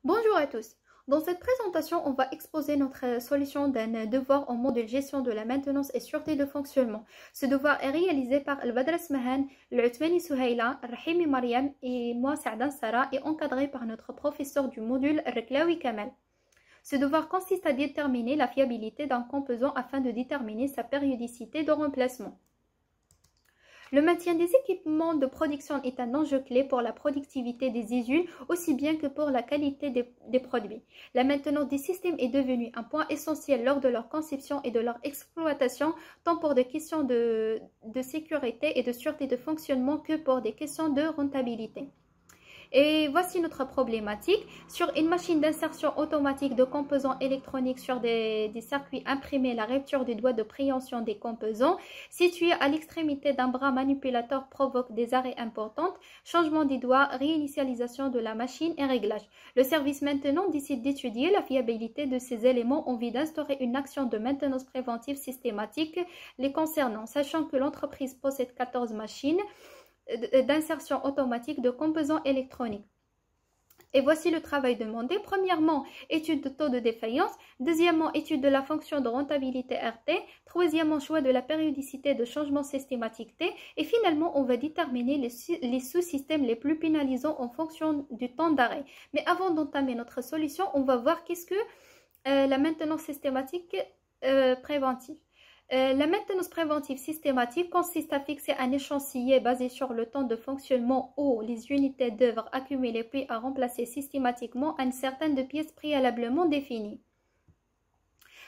Bonjour à tous. Dans cette présentation, on va exposer notre solution d'un devoir en module gestion de la maintenance et sûreté de fonctionnement. Ce devoir est réalisé par Al-Badr Smahan, Al-Uthmani Souhaila, Al-Rahimi Mariam et moi, Sa'dan Sara, et encadré par notre professeur du module, Reklawi Kamal. Ce devoir consiste à déterminer la fiabilité d'un composant afin de déterminer sa périodicité de remplacement. Le maintien des équipements de production est un enjeu clé pour la productivité des usines, aussi bien que pour la qualité des produits. La maintenance des systèmes est devenue un point essentiel lors de leur conception et de leur exploitation, tant pour des questions de sécurité et de sûreté de fonctionnement que pour des questions de rentabilité. Et voici notre problématique. Sur une machine d'insertion automatique de composants électroniques sur des circuits imprimés, la rupture du doigt de préhension des composants situé à l'extrémité d'un bras manipulateur provoque des arrêts importants, changement des doigts, réinitialisation de la machine et réglage. Le service maintenant décide d'étudier la fiabilité de ces éléments en vue d'instaurer une action de maintenance préventive systématique les concernant, sachant que l'entreprise possède 14 machines d'insertion automatique de composants électroniques. Et voici le travail demandé. Premièrement, étude de taux de défaillance. Deuxièmement, étude de la fonction de rentabilité RT. Troisièmement, choix de la périodicité de changement systématique T. Et finalement, on va déterminer les sous-systèmes les plus pénalisants en fonction du temps d'arrêt. Mais avant d'entamer notre solution, on va voir qu'est-ce que la maintenance systématique préventive. La maintenance préventive systématique consiste à fixer un échantillon basé sur le temps de fonctionnement où les unités d'œuvre accumulées puis à remplacer systématiquement une certaine de pièces préalablement définies.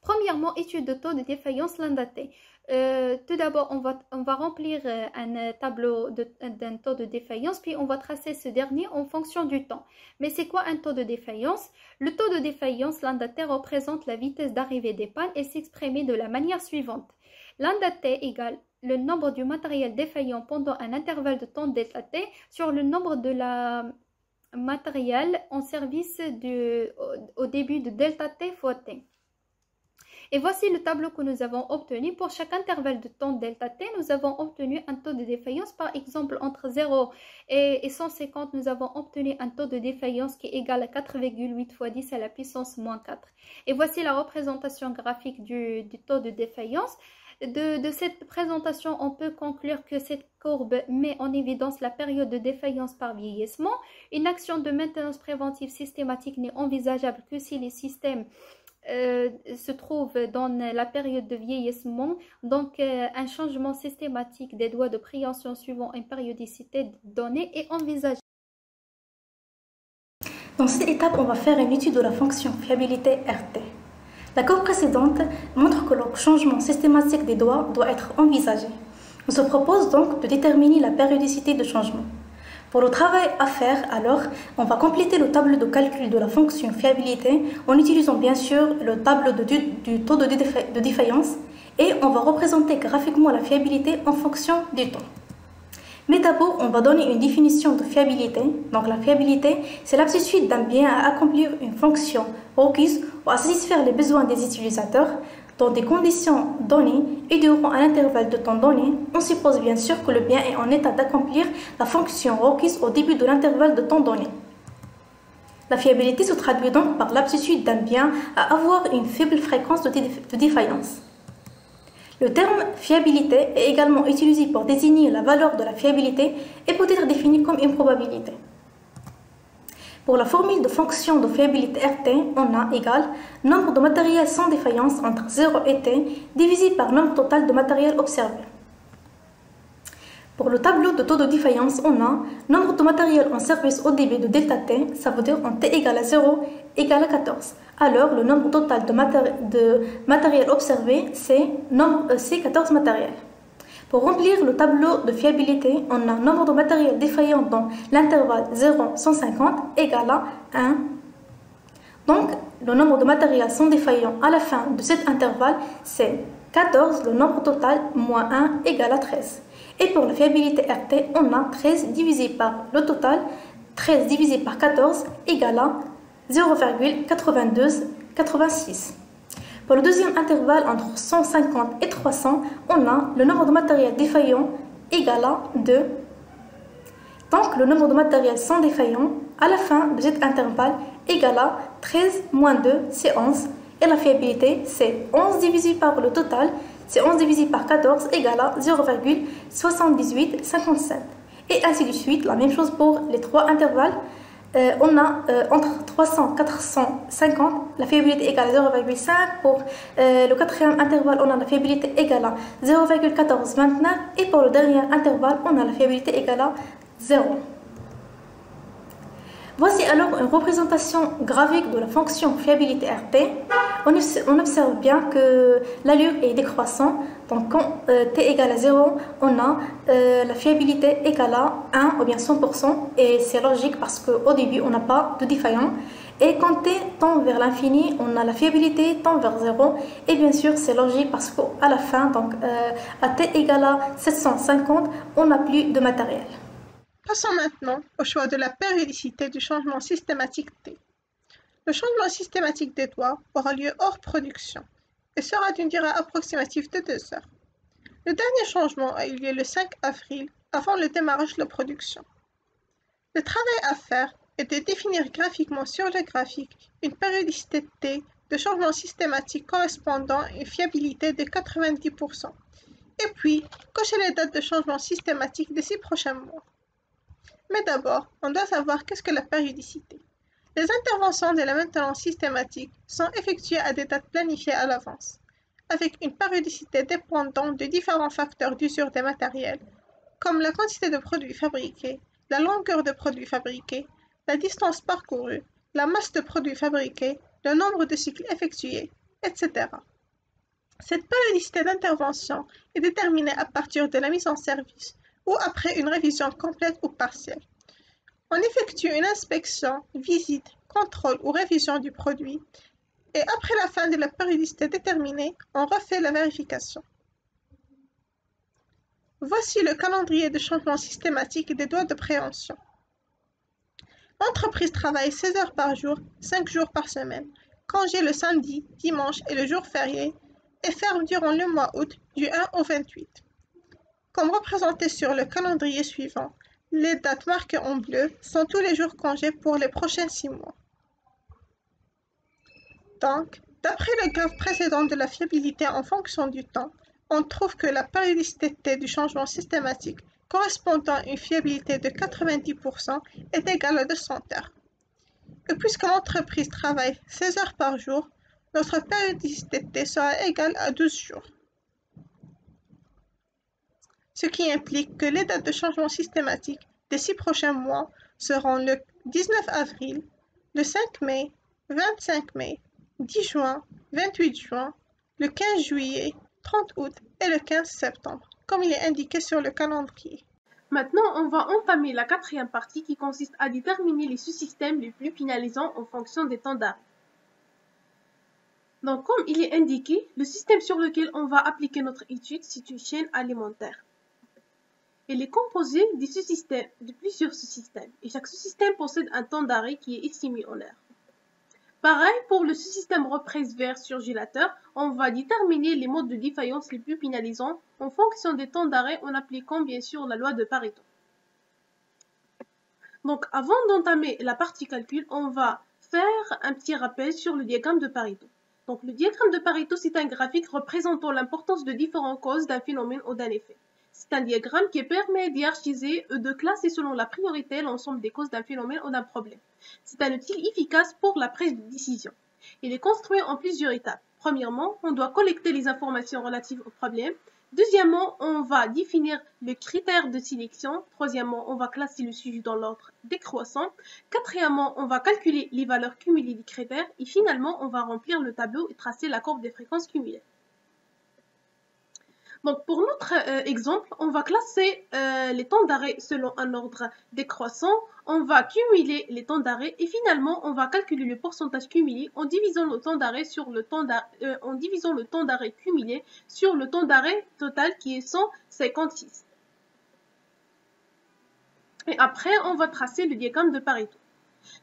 Premièrement, étude de taux de défaillance Landaté. Tout d'abord, on va remplir un tableau d'un taux de défaillance, puis on va tracer ce dernier en fonction du temps. Mais c'est quoi un taux de défaillance? Le taux de défaillance Landaté représente la vitesse d'arrivée des pannes et s'exprime de la manière suivante. Landaté égale le nombre du matériel défaillant pendant un intervalle de temps delta T sur le nombre de la matériel en service au début de delta T fois T. Et voici le tableau que nous avons obtenu. Pour chaque intervalle de temps delta T, nous avons obtenu un taux de défaillance. Par exemple, entre 0 et 150, nous avons obtenu un taux de défaillance qui est égal à 4,8 fois 10 à la puissance moins 4. Et voici la représentation graphique du taux de défaillance. De cette présentation, on peut conclure que cette courbe met en évidence la période de défaillance par vieillissement. Une action de maintenance préventive systématique n'est envisageable que si les systèmes se trouve dans la période de vieillissement, donc un changement systématique des doigts de préhension suivant une périodicité donnée est envisagé. Dans cette étape, on va faire une étude de la fonction fiabilité RT. La courbe précédente montre que le changement systématique des doigts doit être envisagé. On se propose donc de déterminer la périodicité de changement. Pour le travail à faire, alors, on va compléter le tableau de calcul de la fonction fiabilité en utilisant bien sûr le tableau du taux de défaillance et on va représenter graphiquement la fiabilité en fonction du temps. Mais d'abord, on va donner une définition de fiabilité. Donc la fiabilité, c'est l'aptitude d'un bien à accomplir une fonction requise ou à satisfaire les besoins des utilisateurs dans des conditions données et durant un intervalle de temps donné. On suppose bien sûr que le bien est en état d'accomplir la fonction requise au début de l'intervalle de temps donné. La fiabilité se traduit donc par l'aptitude d'un bien à avoir une faible fréquence de défaillance. Le terme fiabilité est également utilisé pour désigner la valeur de la fiabilité et peut être défini comme une probabilité. Pour la formule de fonction de fiabilité RT, on a égal nombre de matériel sans défaillance entre 0 et T divisé par nombre total de matériel observé. Pour le tableau de taux de défaillance, on a nombre de matériel en service au début de delta T, ça veut dire en T égale à 0 égale à 14. Alors, le nombre total de matériel observé, c'est 14 matériels. Pour remplir le tableau de fiabilité, on a nombre de matériel défaillant dans l'intervalle 0-150 égale à 1. Donc, le nombre de matériel sans défaillant à la fin de cet intervalle, c'est 14, le nombre total, moins 1 égale à 13. Et pour la fiabilité RT, on a 13 divisé par le total, 13 divisé par 14 égale à 0,9286. Pour le deuxième intervalle entre 150 et 300, on a le nombre de matériel défaillant égal à 2. Donc le nombre de matériel sans défaillant À la fin de cet intervalle égale à 13 moins 2, c'est 11. Et la fiabilité, c'est 11 divisé par le total, c'est 11 divisé par 14 égale à 0,7857. Et ainsi de suite, la même chose pour les trois intervalles. On a entre 300 et 450, la fiabilité égale à 0,5. Pour le quatrième intervalle, on a la fiabilité égale à 0,1429. Et pour le dernier intervalle, on a la fiabilité égale à 0. Voici alors une représentation graphique de la fonction fiabilité RT. On observe bien que l'allure est décroissante. Donc quand t égale à 0, on a la fiabilité égale à 1 ou bien 100%. Et c'est logique parce qu'au début, on n'a pas de défaillant. Et quand t tend vers l'infini, on a la fiabilité tend vers 0. Et bien sûr, c'est logique parce qu'à la fin, donc à t égale à 750, on n'a plus de matériel. Passons maintenant au choix de la périodicité du changement systématique T. Le changement systématique des doigts aura lieu hors production et sera d'une durée approximative de 2 heures. Le dernier changement a eu lieu le 5 avril, avant le démarrage de la production. Le travail à faire est de définir graphiquement sur le graphique une périodicité T de changement systématique correspondant à une fiabilité de 90%, et puis cocher les dates de changement systématique des 6 prochains mois. Mais d'abord, on doit savoir qu'est-ce que la périodicité. Les interventions de la maintenance systématique sont effectuées à des dates planifiées à l'avance, avec une périodicité dépendante de différents facteurs d'usure des matériels, comme la quantité de produits fabriqués, la longueur de produits fabriqués, la distance parcourue, la masse de produits fabriqués, le nombre de cycles effectués, etc. Cette périodicité d'intervention est déterminée à partir de la mise en service ou après une révision complète ou partielle. On effectue une inspection, visite, contrôle ou révision du produit et après la fin de la périodicité déterminée, on refait la vérification. Voici le calendrier de changement systématique des doigts de préhension. L'entreprise travaille 16 heures par jour, 5 jours par semaine, congé le samedi, dimanche et le jour férié et ferme durant le mois août du 1 au 28. Comme représenté sur le calendrier suivant, les dates marquées en bleu sont tous les jours congés pour les prochains 6 mois. Donc, d'après le graphe précédent de la fiabilité en fonction du temps, on trouve que la périodicité T du changement systématique correspondant à une fiabilité de 90% est égale à 200 heures. Et puisque l'entreprise travaille 16 heures par jour, notre périodicité T sera égale à 12 jours. Ce qui implique que les dates de changement systématique des 6 prochains mois seront le 19 avril, le 5 mai, 25 mai, 10 juin, 28 juin, le 15 juillet, 30 août et le 15 septembre, comme il est indiqué sur le calendrier. Maintenant, on va entamer la quatrième partie qui consiste à déterminer les sous-systèmes les plus pénalisants en fonction des temps d'arrêt. Donc, comme il est indiqué, le système sur lequel on va appliquer notre étude, c'est une chaîne alimentaire. Elle est composée de plusieurs sous-systèmes, et chaque sous-système possède un temps d'arrêt qui est estimé en heures. Pareil pour le sous-système represse-verse-surgélateur, on va déterminer les modes de défaillance les plus pénalisants en fonction des temps d'arrêt en appliquant bien sûr la loi de Pareto. Donc avant d'entamer la partie calcul, on va faire un petit rappel sur le diagramme de Pareto. Donc le diagramme de Pareto, c'est un graphique représentant l'importance de différentes causes d'un phénomène ou d'un effet. C'est un diagramme qui permet d'hiérarchiser et de classer selon la priorité l'ensemble des causes d'un phénomène ou d'un problème. C'est un outil efficace pour la prise de décision. Il est construit en plusieurs étapes. Premièrement, on doit collecter les informations relatives au problème. Deuxièmement, on va définir le critère de sélection. Troisièmement, on va classer le sujet dans l'ordre décroissant. Quatrièmement, on va calculer les valeurs cumulées des critères. Et finalement, on va remplir le tableau et tracer la courbe des fréquences cumulées. Donc, pour notre exemple, on va classer les temps d'arrêt selon un ordre décroissant. On va cumuler les temps d'arrêt et finalement, on va calculer le pourcentage cumulé en divisant le temps d'arrêt sur le temps d'arrêt cumulé sur le temps d'arrêt total qui est 156. Et après, on va tracer le diagramme de Pareto.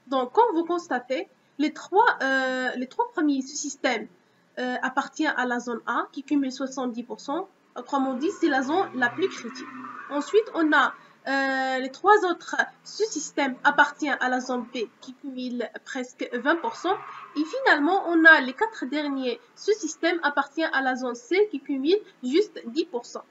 Donc, comme vous constatez, les trois premiers sous-systèmes appartiennent à la zone A qui cumule 70%. Autrement dit, c'est la zone la plus critique. Ensuite, on a les 3 autres sous-systèmes appartiennent à la zone B qui cumule presque 20%. Et finalement, on a les 4 derniers sous-systèmes appartiennent à la zone C qui cumule juste 10%.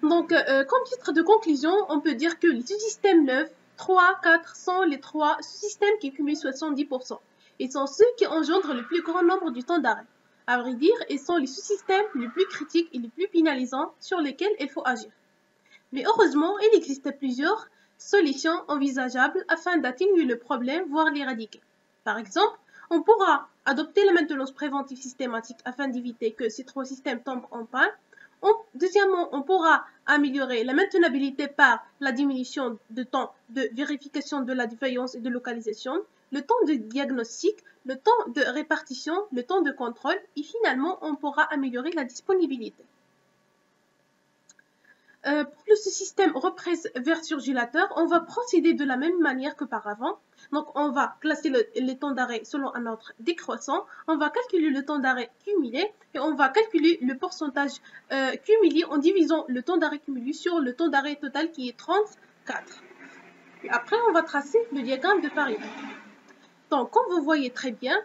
Donc, comme titre de conclusion, on peut dire que les sous-systèmes 9, 3, 4 sont les 3 sous-systèmes qui cumulent 70%. Ils sont ceux qui engendrent le plus grand nombre du temps d'arrêt. À vrai dire, ils sont les sous-systèmes les plus critiques et les plus pénalisants sur lesquels il faut agir. Mais heureusement, il existe plusieurs solutions envisageables afin d'atténuer le problème, voire l'éradiquer. Par exemple, on pourra adopter la maintenance préventive systématique afin d'éviter que ces 3 systèmes tombent en panne. Deuxièmement, on pourra améliorer la maintenabilité par la diminution de temps de vérification de la défaillance et de localisation, le temps de diagnostic, le temps de répartition, le temps de contrôle et finalement, on pourra améliorer la disponibilité. Pour le système reprise vers surgélateur, on va procéder de la même manière qu'auparavant. Donc, on va classer les temps d'arrêt selon un ordre décroissant. On va calculer le temps d'arrêt cumulé et on va calculer le pourcentage cumulé en divisant le temps d'arrêt cumulé sur le temps d'arrêt total qui est 34. Et après, on va tracer le diagramme de Pareto. Donc, comme vous voyez très bien,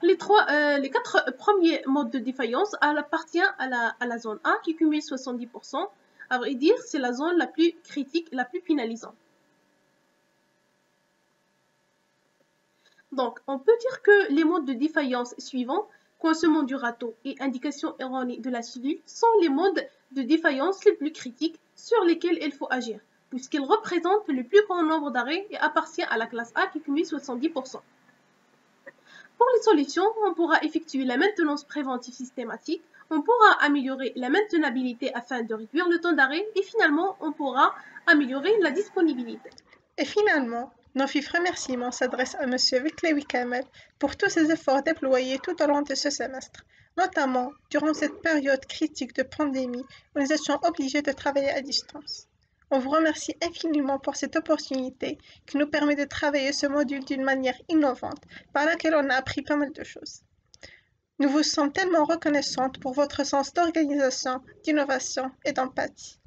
les 4 premiers modes de défaillance appartiennent à la zone A qui cumule 70%. À vrai dire, c'est la zone la plus critique, la plus pénalisante. Donc, on peut dire que les modes de défaillance suivants, coincement du râteau et indication erronée de la cellule, sont les modes de défaillance les plus critiques sur lesquels il faut agir, puisqu'ils représentent le plus grand nombre d'arrêts et appartiennent à la classe A qui cumule 70%. Pour les solutions, on pourra effectuer la maintenance préventive systématique, on pourra améliorer la maintenabilité afin de réduire le temps d'arrêt et finalement, on pourra améliorer la disponibilité. Et finalement, nos vifs remerciements s'adressent à M. Wiklewi Kamel pour tous ses efforts déployés tout au long de ce semestre, notamment durant cette période critique de pandémie où nous étions obligés de travailler à distance. On vous remercie infiniment pour cette opportunité qui nous permet de travailler ce module d'une manière innovante par laquelle on a appris pas mal de choses. Nous vous sommes tellement reconnaissantes pour votre sens d'organisation, d'innovation et d'empathie.